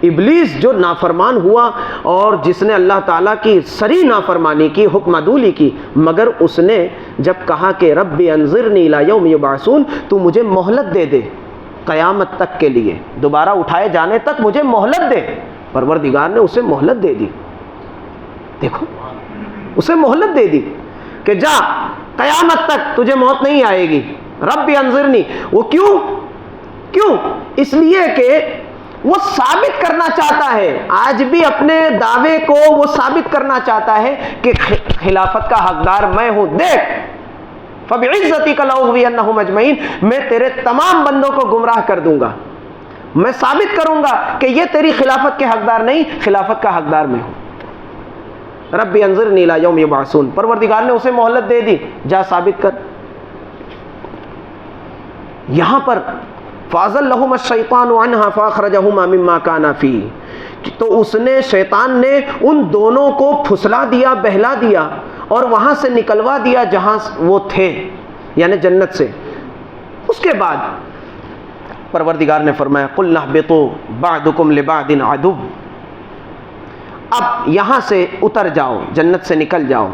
ابلیس جو نافرمان ہوا اور جس نے اللہ تعالیٰ کی سری نافرمانی کی، حکم عدولی کی، مگر اس نے جب کہا کہ رب انظرنی الی یوم یبعثون، تو مجھے مہلت دے دے قیامت تک کے لیے، دوبارہ اٹھائے جانے تک مجھے مہلت دے، پروردگار نے اسے مہلت دے دی۔ دیکھو اسے مہلت دے دی کہ جا قیامت تک تجھے موت نہیں آئے گی، رب انظرنی۔ وہ کیوں؟ اس لیے کہ وہ ثابت کرنا چاہتا ہے، آج بھی اپنے دعوے کو وہ ثابت کرنا چاہتا ہے کہ خلافت کا حقدار میں ہوں۔ دیکھ فَبِعِزَّتِكَ لَأُغْوِيَنَّهُمْ أَجْمَعِينَ، میں تیرے تمام بندوں کو گمراہ کر دوں گا، میں ثابت کروں گا کہ یہ تیری خلافت کے حقدار نہیں، خلافت کا حقدار میں ہوں۔ رب انظرنی الی یوم یبعثون، پروردگار نے اسے مہلت دے دی، جا ثابت کر۔ یہاں پر فَأَزَلَّهُمَا الشَّيْطَانُ عَنْهَا فَأَخْرَجَهُمَا مِمَّا كَانَ فِيهِ، تو اس نے، شیطان نے ان دونوں کو پھسلا دیا، بہلا دیا اور وہاں سے نکلوا دیا جہاں وہ تھے، یعنی جنت سے۔ اس کے بعد پروردگار نے فرمایا قُلْنَا اهْبِطُوا بَعْضُكُمْ لِبَعْضٍ عَدُوٌّ، اب یہاں سے اتر جاؤ، جنت سے نکل جاؤ،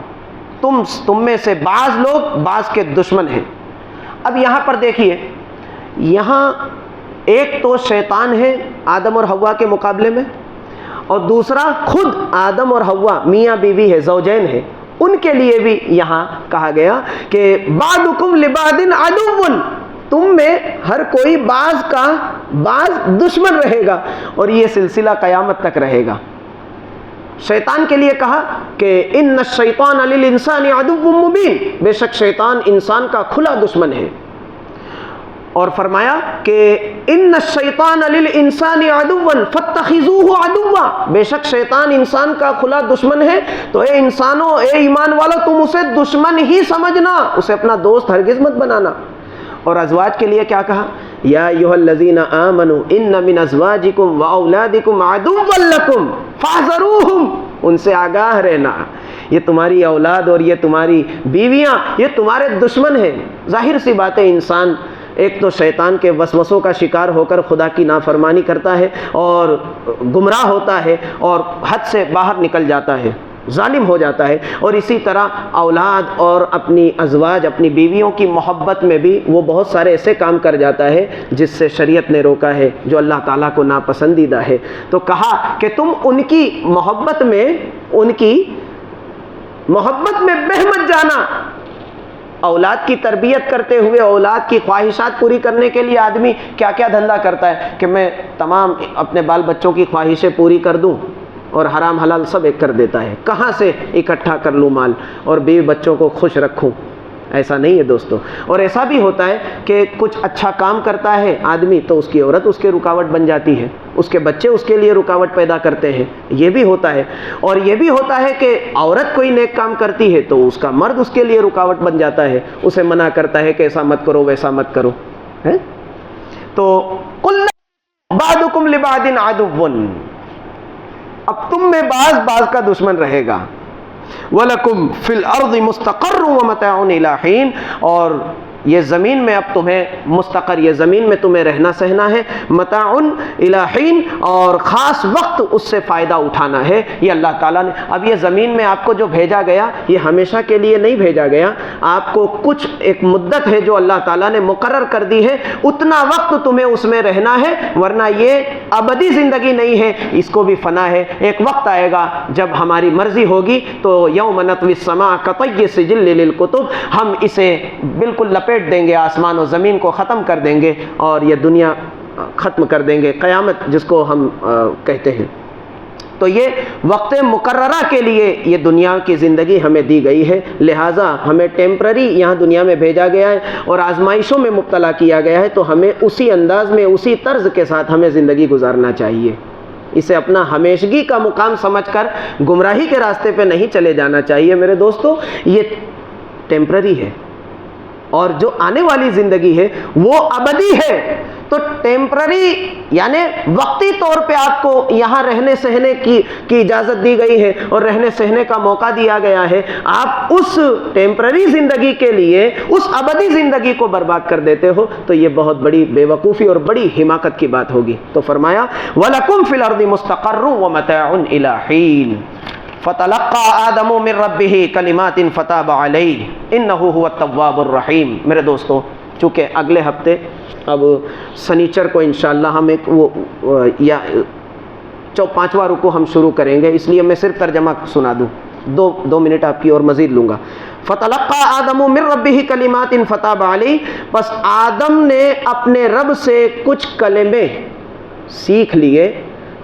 تم میں سے بعض لوگ بعض کے دشمن ہیں۔ اب یہاں پر دیکھیے، یہاں ایک تو شیطان ہے آدم اور حوا کے مقابلے میں، اور دوسرا خود آدم اور حوا میاں بیوی ہے، زوجین ہے، ان کے لیے بھی یہاں کہا گیا کہ بعضکم لبعض عدو، تم میں ہر کوئی بعض کا بعض دشمن رہے گا، اور یہ سلسلہ قیامت تک رہے گا۔ شیطان کے لیے کہا کہ ان الشیطان للانسان عدو مبین، بے شک شیطان انسان کا کھلا دشمن ہے، اور فرمایا کہ ان الشیطان للانسان عدو فاتخذوه عدوا، بے شک شیطان انسان کا کھلا دشمن ہے، تو اے انسانوں، اے ایمان والو، تم اسے دشمن ہی سمجھنا، اسے اپنا دوست ہرگز مت بنانا۔ اور ازواج کے لیے کیا کہا؟ یا ایھا الذین آمنوا ان من ازواجکم واولادکم عدوا لکم فاحذروہم، ان سے آگاہ رہنا، یہ تمہاری اولاد اور یہ تمہاری بیویاں یہ تمہارے دشمن ہیں۔ ظاہر سی بات ہے، انسان ایک تو شیطان کے وسوسوں کا شکار ہو کر خدا کی نافرمانی کرتا ہے اور گمراہ ہوتا ہے اور حد سے باہر نکل جاتا ہے، ظالم ہو جاتا ہے۔ اور اسی طرح اولاد اور اپنی ازواج، اپنی بیویوں کی محبت میں بھی وہ بہت سارے ایسے کام کر جاتا ہے جس سے شریعت نے روکا ہے، جو اللہ تعالیٰ کو ناپسندیدہ ہے۔ تو کہا کہ تم ان کی محبت میں بہہ مت جانا۔ اولاد کی تربیت کرتے ہوئے اولاد کی خواہشات پوری کرنے کے لیے آدمی کیا کیا دھندا کرتا ہے کہ میں تمام اپنے بال بچوں کی خواہشیں پوری کر دوں، اور حرام حلال سب ایک کر دیتا ہے، کہاں سے اکٹھا کر لوں مال اور بیوی بچوں کو خوش رکھوں۔ ایسا نہیں ہے دوستو۔ اور ایسا بھی ہوتا ہے کہ کچھ اچھا کام کرتا ہے آدمی تو اس کی عورت اس کے رکاوٹ بن جاتی ہے، اس کے بچے اس کے لیے رکاوٹ پیدا کرتے ہیں، یہ بھی ہوتا ہے۔ اور یہ بھی ہوتا ہے کہ عورت کوئی نیک کام کرتی ہے تو اس کا مرد اس کے لیے رکاوٹ بن جاتا ہے، اسے منع کرتا ہے کہ ایسا مت کرو ویسا مت کرو، ہے؟ تو قُلْ بَعْضُكُمْ لِبَعْضٍ عَدُوٌّ، اب تم میں بعض کا دشمن رہے گا۔ وَلَكُمْ فِي الْأَرْضِ مُسْتَقَرٌّ وَمَتَاعٌ إِلَىٰ حِينٍ، اور یہ زمین میں اب تمہیں مستقر، یہ زمین میں تمہیں رہنا سہنا ہے، متاعن الی حین، اور خاص وقت اس سے فائدہ اٹھانا ہے۔ یہ اللہ تعالیٰ نے اب یہ زمین میں آپ کو جو بھیجا گیا یہ ہمیشہ کے لیے نہیں بھیجا گیا، آپ کو کچھ ایک مدت ہے جو اللہ تعالیٰ نے مقرر کر دی ہے، اتنا وقت تمہیں اس میں رہنا ہے، ورنہ یہ ابدی زندگی نہیں ہے، اس کو بھی فنا ہے۔ ایک وقت آئے گا جب ہماری مرضی ہوگی تو یوم نطوی السماء کطی السجل للکتب، ہم اسے بالکل لپیٹ دیں گے، آسمان و زمین کو ختم کر دیں گے اور یہ دنیا ختم کر دیں گے، قیامت جس کو ہم کہتے ہیں۔ تو یہ وقت مقررہ کے لیے یہ دنیا کی زندگی ہمیں دی گئی ہے، لہٰذا ہمیں ٹیمپرری یہاں دنیا میں بھیجا گیا ہے اور آزمائشوں میں مبتلا کیا گیا ہے، تو ہمیں اسی انداز میں اسی طرز کے ساتھ ہمیں زندگی گزارنا چاہیے، اسے اپنا ہمیشگی کا مقام سمجھ کر گمراہی کے راستے پہ نہیں چلے جانا چاہیے۔ میرے دوستو، یہ ٹیمپرری ہے اور جو آنے والی زندگی ہے وہ ابدی ہے۔ تو ٹیمپرری یعنی وقتی طور پہ آپ کو یہاں رہنے سہنے کی اجازت دی گئی ہے اور رہنے سہنے کا موقع دیا گیا ہے، آپ اس ٹیمپرری زندگی کے لیے اس ابدی زندگی کو برباد کر دیتے ہو تو یہ بہت بڑی بے وقوفی اور بڑی حماقت کی بات ہوگی۔ تو فرمایا وَلَكُمْ فِي الْأَرْضِ مُسْتَقَرٌّ وَمَتَاعٌ إِلَىٰ حِينٍ فَتَلَقَّىٰ آدَمُ مِن رَّبِّهِ كَلِمَاتٍ فَتَابَ عَلَيْهِ إِنَّهُ هُوَ التَّوَّابُ الرَّحِيمُ۔ میرے دوستو، چونکہ اگلے ہفتے اب سنیچر کو انشاءاللہ ہم ایک پانچواں رکوع ہم شروع کریں گے، اس لیے میں صرف ترجمہ سنا دوں، دو منٹ آپ کی اور مزید لوں گا۔ فَتَلَقَّىٰ آدَمُ مِن رَّبِّهِ كَلِمَاتٍ فَتَابَ عَلَيْهِ، بس آدم نے اپنے رب سے کچھ کلمے سیکھ لیے،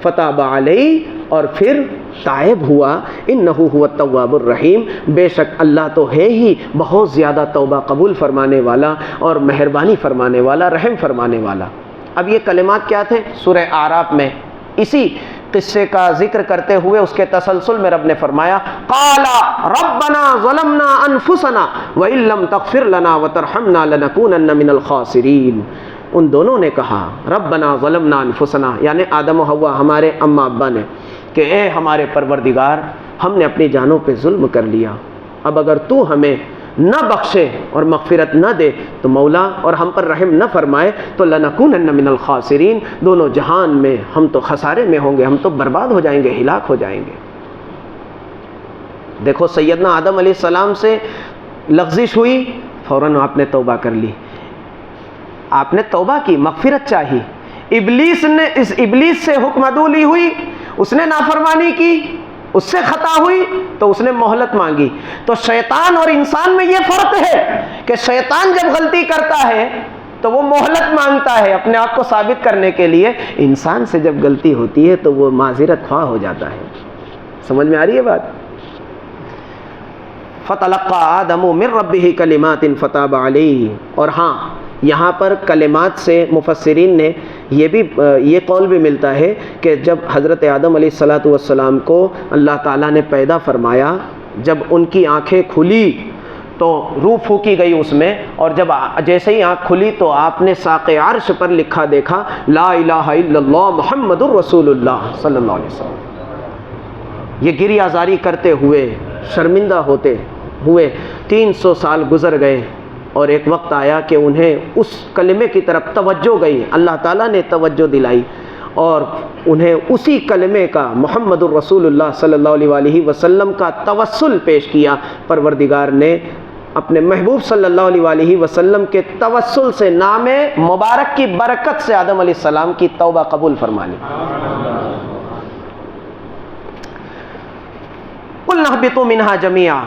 فتاب علیہ، اور پھر تائب ہوا، انہ هو التواب الرحیم، بے شک اللہ تو ہے ہی بہت زیادہ توبہ قبول فرمانے والا اور مہربانی فرمانے والا، رحم فرمانے والا۔ اب یہ کلمات کیا تھے؟ سورہ اعراف میں اسی قصے کا ذکر کرتے ہوئے اس کے تسلسل میں رب نے فرمایا قال ربنا ظلمنا انفسنا وان لم تغفر لنا وترحمنا لنکونن من الخاسرین۔ ان دونوں نے کہا ربنا ظلمنا انفسنا، یعنی آدم و حوا ہمارے اماں ابا نے، کہ اے ہمارے پروردگار ہم نے اپنی جانوں پہ ظلم کر لیا، اب اگر تو ہمیں نہ بخشے اور مغفرت نہ دے تو مولا اور ہم پر رحم نہ فرمائے تو لنکونن من الخاسرین، دونوں جہان میں ہم تو خسارے میں ہوں گے، ہم تو برباد ہو جائیں گے، ہلاک ہو جائیں گے۔ دیکھو سیدنا آدم علیہ السلام سے لغزش ہوئی، فوراً آپ نے توبہ کر لی، آپ نے توبہ کی، مغفرت چاہی۔ ابلیس سے حکم عدولی ہوئی، اس نے نافرمانی کی، اس سے خطا ہوئی تو اس نے مہلت مانگی۔ تو شیطان اور انسان میں یہ فرق ہے کہ شیطان جب غلطی کرتا ہے تو وہ مہلت مانگتا ہے اپنے آپ کو ثابت کرنے کے لیے، انسان سے جب غلطی ہوتی ہے تو وہ معذرت خواہ ہو جاتا ہے۔ سمجھ میں آ رہی ہے بات؟ فَتَلَقَّىٰ آدَمُ مِن رَّبِّهِ كَلِمَاتٍ فَتَابَ عَلَيْهِ، اور ہاں یہاں پر کلمات سے مفسرین نے یہ قول بھی ملتا ہے کہ جب حضرت آدم علیہ السلام کو اللہ تعالیٰ نے پیدا فرمایا، جب ان کی آنکھیں کھلی تو روح پھونکی گئی اس میں، اور جب جیسے ہی آنکھ کھلی تو آپ نے ساق عرش پر لکھا دیکھا لا الہ الا اللہ محمد الرسول اللہ صلی اللہ علیہ وسلم۔ یہ گریہ زاری کرتے ہوئے، شرمندہ ہوتے ہوئے 300 سال گزر گئے، اور ایک وقت آیا کہ انہیں اس کلمے کی طرف توجہ گئی، اللہ تعالیٰ نے توجہ دلائی، اور انہیں اسی کلمے کا محمد الرسول اللہ صلی اللہ علیہ وآلہ وسلم کا توسل پیش کیا، پروردگار نے اپنے محبوب صلی اللہ علیہ وآلہ وسلم کے توسل سے، نام مبارک کی برکت سے آدم علیہ السلام کی توبہ قبول فرما لی۔ قُلْنَا اهْبِطُوا مِنْهَا جَمِيعًا،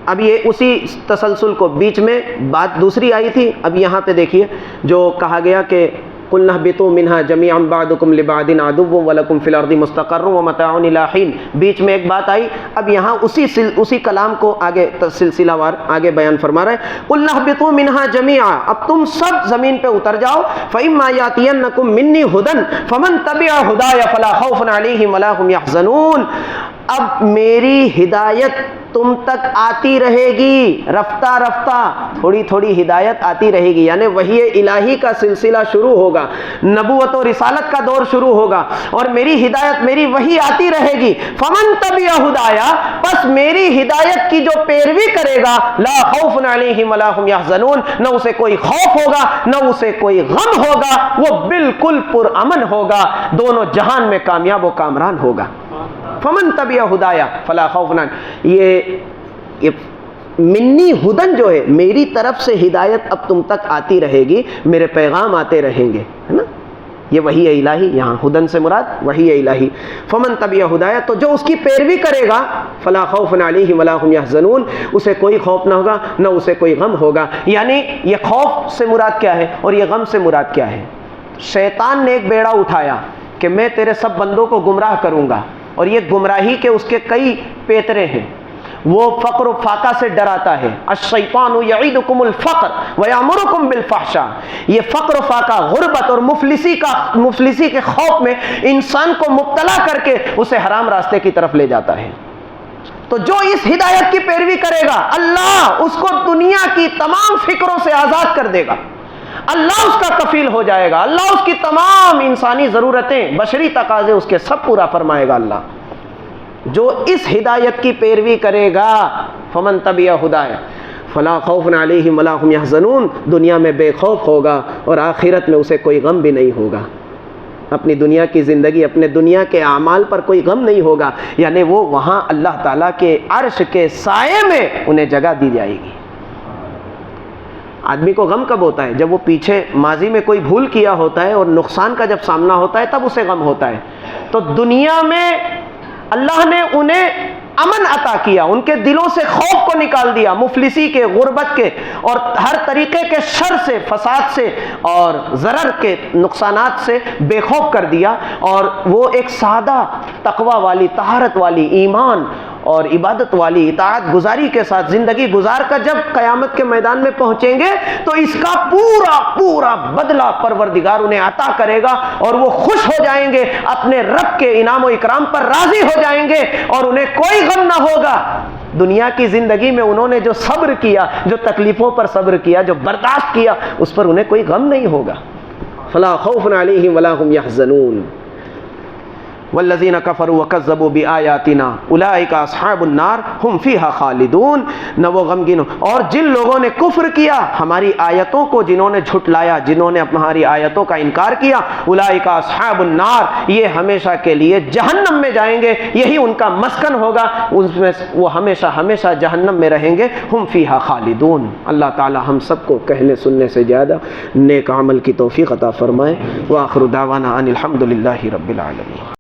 اب یہ اسی تسلسل کو بیچ میں بات دوسری آئی تھی، اب یہاں پہ دیکھیے جو کہا گیا کہ قُلْنَا اهْبِطُوا مِنْهَا جَمِيعًا بَعْضُكُمْ لِبَعْضٍ عَدُوٌّ وَلَكُمْ فِي الْأَرْضِ مُسْتَقَرٌّ وَمَتَاعٌ إِلَىٰ حِينٍ، بیچ میں ایک بات آئی، اب یہاں اسی کلام کو آگے سلسلہ وار آگے بیان فرما رہے ہیں۔ قُلْنَا اهْبِطُوا مِنْهَا جَمِيعًا، اب تم سب زمین پہ اتر جاؤ، فَإِمَّا يَأْتِيَنَّكُم مِّنِّي هُدًى فَمَن تَبِعَ هُدَايَ فَلَا خَوْفٌ عَلَيْهِمْ وَلَا هُمْ يَحْزَنُونَ، اب میری ہدایت تم تک آتی رہے گی، رفتہ رفتہ تھوڑی تھوڑی ہدایت آتی رہے گی، یعنی وحی الہی کا سلسلہ شروع ہوگا، نبوت و رسالت کا دور شروع ہوگا، اور میری ہدایت، میری وحی آتی رہے گی۔ فمن تبع ہدایا، پس میری ہدایت کی جو پیروی کرے گا، لا خوف علیہم ولا هم يحزنون، نہ اسے کوئی خوف ہوگا نہ اسے کوئی غم ہوگا، وہ بالکل پرامن ہوگا، دونوں جہان میں کامیاب و کامران ہوگا۔ فمن تبع ہدایا فلا خوف یہ منی ہدن جو ہے، میری طرف سے ہدایت اب تم تک آتی رہے گی، میرے پیغام آتے رہیں گے، ہے نا، یہ وحی الہی، یہاں ہدن سے مراد وحی الہی۔ فمن تبع ہدایا، تو جو اس کی پیروی کرے گا، فلا خوف علیہم ولا هم يحزنون، اسے کوئی خوف نہ ہوگا نہ اسے کوئی غم ہوگا۔ یعنی یہ خوف سے مراد کیا ہے اور یہ غم سے مراد کیا ہے؟ شیطان نے ایک بیڑا اٹھایا کہ میں تیرے سب بندوں کو گمراہ کروں گا، اور یہ گمراہی کے اس کے کئی پیترے ہیں، وہ فقر و فاقہ سے ڈراتا ہے، الشیطان یعیدکم الفقر ویامرکم بالفحشاء، یہ فقر و فاقہ، غربت اور مفلسی کے خوف میں انسان کو مبتلا کر کے اسے حرام راستے کی طرف لے جاتا ہے۔ تو جو اس ہدایت کی پیروی کرے گا، اللہ اس کو دنیا کی تمام فکروں سے آزاد کر دے گا، اللہ اس کا کفیل ہو جائے گا، اللہ اس کی تمام انسانی ضرورتیں، بشری تقاضے اس کے سب پورا فرمائے گا اللہ۔ جو اس ہدایت کی پیروی کرے گا، فمن تبع ہدایا فلا خوف علیہم ولا هم يحزنون، دنیا میں بے خوف ہوگا اور آخرت میں اسے کوئی غم بھی نہیں ہوگا، اپنی دنیا کی زندگی، اپنے دنیا کے اعمال پر کوئی غم نہیں ہوگا، یعنی وہ وہاں اللہ تعالیٰ کے عرش کے سائے میں انہیں جگہ دی جائے گی۔ آدمی کو غم کب ہوتا ہے؟ جب وہ پیچھے ماضی میں کوئی بھول کیا ہوتا ہے اور نقصان کا جب سامنا ہوتا ہے تب اسے غم ہوتا ہے۔ تو دنیا میں اللہ نے انہیں امن عطا کیا، ان کے دلوں سے خوف کو نکال دیا، مفلسی کے، غربت کے اور ہر طریقے کے شر سے، فساد سے اور ضرر کے نقصانات سے بے خوف کر دیا، اور وہ ایک سادہ تقوی والی، طہارت والی، ایمان اور عبادت والی، اطاعت گزاری کے ساتھ زندگی گزار کر جب قیامت کے میدان میں پہنچیں گے تو اس کا پورا پورا بدلہ پروردگار انہیں عطا کرے گا، اور وہ خوش ہو جائیں گے، اپنے رب کے انعام و اکرام پر راضی ہو جائیں گے، اور انہیں کوئی غم نہ ہوگا۔ دنیا کی زندگی میں انہوں نے جو صبر کیا، جو تکلیفوں پر صبر کیا، جو برداشت کیا، اس پر انہیں کوئی غم نہیں ہوگا۔ فلا خوف علیہم ولا هم يحزنون والذین کفروا وکذبوا بآیاتنا اولئک اصحاب النار هم فیہا خالدون، نہ وہ غمگین، اور جن لوگوں نے کفر کیا ہماری آیتوں کو، جنہوں نے جھٹلایا، جنہوں نے ہماری آیتوں کا انکار کیا، اولئک اصحاب النار، یہ ہمیشہ کے لیے جہنم میں جائیں گے، یہی ان کا مسکن ہوگا، اس میں وہ ہمیشہ ہمیشہ جہنم میں رہیں گے، هم فیہا خالدون۔ اللہ تعالی ہم سب کو کہنے سننے سے زیادہ نیک عمل کی توفیق عطا فرمائے۔ وآخر دعوانا ان الحمد للہ رب العالمین۔